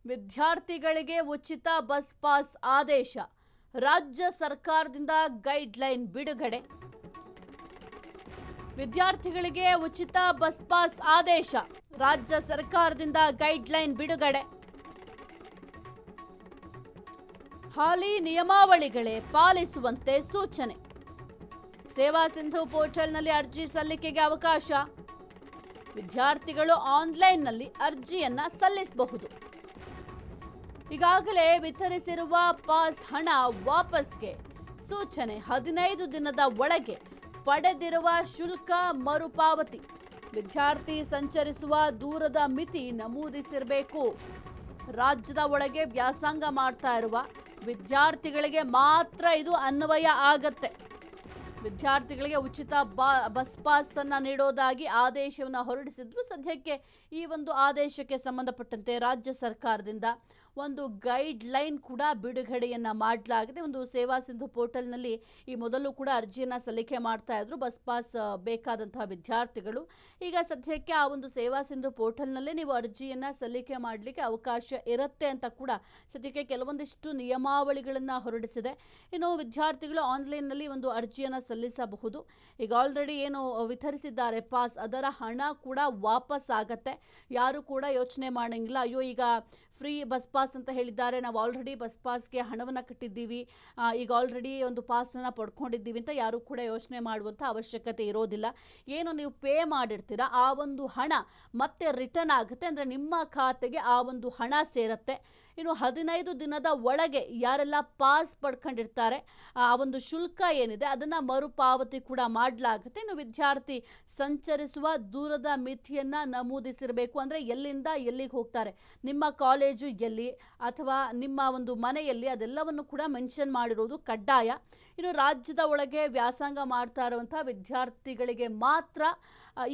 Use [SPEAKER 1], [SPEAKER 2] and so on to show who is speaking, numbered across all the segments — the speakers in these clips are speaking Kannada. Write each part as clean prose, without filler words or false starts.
[SPEAKER 1] ವಿದ್ಯಾರ್ಥಿಗಳಿಗೆ ಉಚಿತ ಬಸ್ ಪಾಸ್ ಆದೇಶ. ರಾಜ್ಯ ಸರ್ಕಾರದಿಂದ ಗೈಡ್ಲೈನ್ ಬಿಡುಗಡೆ. ವಿದ್ಯಾರ್ಥಿಗಳಿಗೆ ಉಚಿತ ಬಸ್ ಪಾಸ್ ಆದೇಶ. ರಾಜ್ಯ ಸರ್ಕಾರದಿಂದ ಗೈಡ್ಲೈನ್ ಬಿಡುಗಡೆ. ಹಾಲಿ ನಿಯಮಾವಳಿಗಳೇ ಪಾಲಿಸುವಂತೆ ಸೂಚನೆ. ಸೇವಾ ಸಿಂಧು ಪೋರ್ಟಲ್ನಲ್ಲಿ ಅರ್ಜಿ ಸಲ್ಲಿಕೆಗೆ ಅವಕಾಶ. ವಿದ್ಯಾರ್ಥಿಗಳು ಆನ್ಲೈನ್ನಲ್ಲಿ ಅರ್ಜಿಯನ್ನ ಸಲ್ಲಿಸಬಹುದು. ಈಗಾಗಲೇ ವಿತರಿಸಿರುವ ಪಾಸ್ ಹಣ ವಾಪಸ್ಗೆ ಸೂಚನೆ. 15 ದಿನದ ಒಳಗೆ ಪಡೆದಿರುವ ಶುಲ್ಕ ಮರುಪಾವತಿ. ವಿದ್ಯಾರ್ಥಿ ಸಂಚರಿಸುವ ದೂರದ ಮಿತಿ ನಮೂದಿಸಿರಬೇಕು. ರಾಜ್ಯದ ಒಳಗೆ ವ್ಯಾಸಂಗ ಮಾಡ್ತಾ ಇರುವ ವಿದ್ಯಾರ್ಥಿಗಳಿಗೆ ಮಾತ್ರ ಇದು ಅನ್ವಯ ಆಗತ್ತೆ. ವಿದ್ಯಾರ್ಥಿಗಳಿಗೆ ಉಚಿತ ಬಸ್ ಪಾಸ್ ಅನ್ನ ನೀಡೋದಾಗಿ ಆದೇಶವನ್ನು ಹೊರಡಿಸಿದ್ರು. ಸದ್ಯಕ್ಕೆ ಈ ಒಂದು ಆದೇಶಕ್ಕೆ ಸಂಬಂಧಪಟ್ಟಂತೆ ರಾಜ್ಯ ಸರ್ಕಾರದಿಂದ ಒಂದು ಗೈಡ್ ಲೈನ್ ಕೂಡ ಬಿಡುಗಡೆಯನ್ನ ಮಾಡಲಾಗಿದೆ. ಒಂದು ಸೇವಾ ಸಿಂಧು ಪೋರ್ಟಲ್ನಲ್ಲಿ ಈ ಮೊದಲು ಕೂಡ ಅರ್ಜಿಯನ್ನ ಸಲ್ಲಿಕೆ ಮಾಡ್ತಾ ಇದ್ರು ಬಸ್ ಪಾಸ್ ಬೇಕಾದಂತಹ ವಿದ್ಯಾರ್ಥಿಗಳು. ಈಗ ಸದ್ಯಕ್ಕೆ ಆ ಒಂದು ಸೇವಾ ಸಿಂಧು ಪೋರ್ಟಲ್ನಲ್ಲೇ ನೀವು ಅರ್ಜಿಯನ್ನ ಸಲ್ಲಿಕೆ ಮಾಡಲಿಕ್ಕೆ ಅವಕಾಶ ಇರುತ್ತೆ ಅಂತ ಕೂಡ ಸದ್ಯಕ್ಕೆ ಕೆಲವೊಂದಿಷ್ಟು ನಿಯಮಾವಳಿಗಳನ್ನ ಹೊರಡಿಸಿದೆ. ಇನ್ನು ವಿದ್ಯಾರ್ಥಿಗಳು ಆನ್ಲೈನ್ನಲ್ಲಿ ಒಂದು ಅರ್ಜಿಯನ್ನ ಸಲ್ಲಿಸಬಹುದು. ಈಗ ಆಲ್ರೆಡಿ ಏನು ವಿತರಿಸಿದ್ದಾರೆ ಪಾಸ್, ಅದರ ಹಣ ಕೂಡ ವಾಪಸ್ ಆಗತ್ತೆ. ಯಾರು ಕೂಡ ಯೋಚನೆ ಮಾಡಂಗಿಲ್ಲ, ಅಯ್ಯೋ ಈಗ ಫ್ರೀ ಬಸ್ ಪಾಸ್ ಅಂತ ಹೇಳಿದ್ದಾರೆ, ನಾವು ಆಲ್ರೆಡಿ ಬಸ್ ಪಾಸ್ಗೆ ಹಣವನ್ನು ಕಟ್ಟಿದ್ದೀವಿ, ಈಗ ಆಲ್ರೆಡಿ ಒಂದು ಪಾಸನ್ನು ಪಡ್ಕೊಂಡಿದ್ದೀವಿ ಅಂತ ಯಾರು ಕೂಡ ಯೋಚನೆ ಮಾಡುವಂಥ ಅವಶ್ಯಕತೆ ಇರೋದಿಲ್ಲ. ಏನು ನೀವು ಪೇ ಮಾಡಿರ್ತೀರ ಆ ಒಂದು ಹಣ ಮತ್ತೆ ರಿಟರ್ನ್ ಆಗುತ್ತೆ, ಅಂದರೆ ನಿಮ್ಮ ಖಾತೆಗೆ ಆ ಒಂದು ಹಣ ಸೇರುತ್ತೆ. ಇನ್ನು 15 ದಿನದ ಒಳಗೆ ಯಾರೆಲ್ಲ ಪಾಸ್ ಪಡ್ಕೊಂಡಿರ್ತಾರೆ ಆ ಒಂದು ಶುಲ್ಕ ಏನಿದೆ ಅದನ್ನು ಮರುಪಾವತಿ ಕೂಡ ಮಾಡಲಾಗುತ್ತೆ. ಇನ್ನು ವಿದ್ಯಾರ್ಥಿ ಸಂಚರಿಸುವ ದೂರದ ಮಿತಿಯನ್ನು ನಮೂದಿಸಿರಬೇಕು. ಅಂದರೆ ಎಲ್ಲಿಂದ ಎಲ್ಲಿಗೆ ಹೋಗ್ತಾರೆ, ನಿಮ್ಮ ಕಾಲೇಜು ಎಲ್ಲಿ ಅಥವಾ ನಿಮ್ಮ ಒಂದು ಮನೆಯಲ್ಲಿ, ಅದೆಲ್ಲವನ್ನು ಕೂಡ ಮೆನ್ಷನ್ ಮಾಡಿರೋದು ಕಡ್ಡಾಯ. ಇನ್ನು ರಾಜ್ಯದ ಒಳಗೆ ವ್ಯಾಸಂಗ ಮಾಡ್ತಾ ಇರುವಂಥ ವಿದ್ಯಾರ್ಥಿಗಳಿಗೆ ಮಾತ್ರ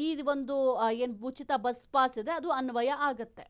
[SPEAKER 1] ಈ ಒಂದು ಏನು ಉಚಿತ ಬಸ್ ಪಾಸ್ ಇದೆ ಅದು ಅನ್ವಯ ಆಗುತ್ತೆ.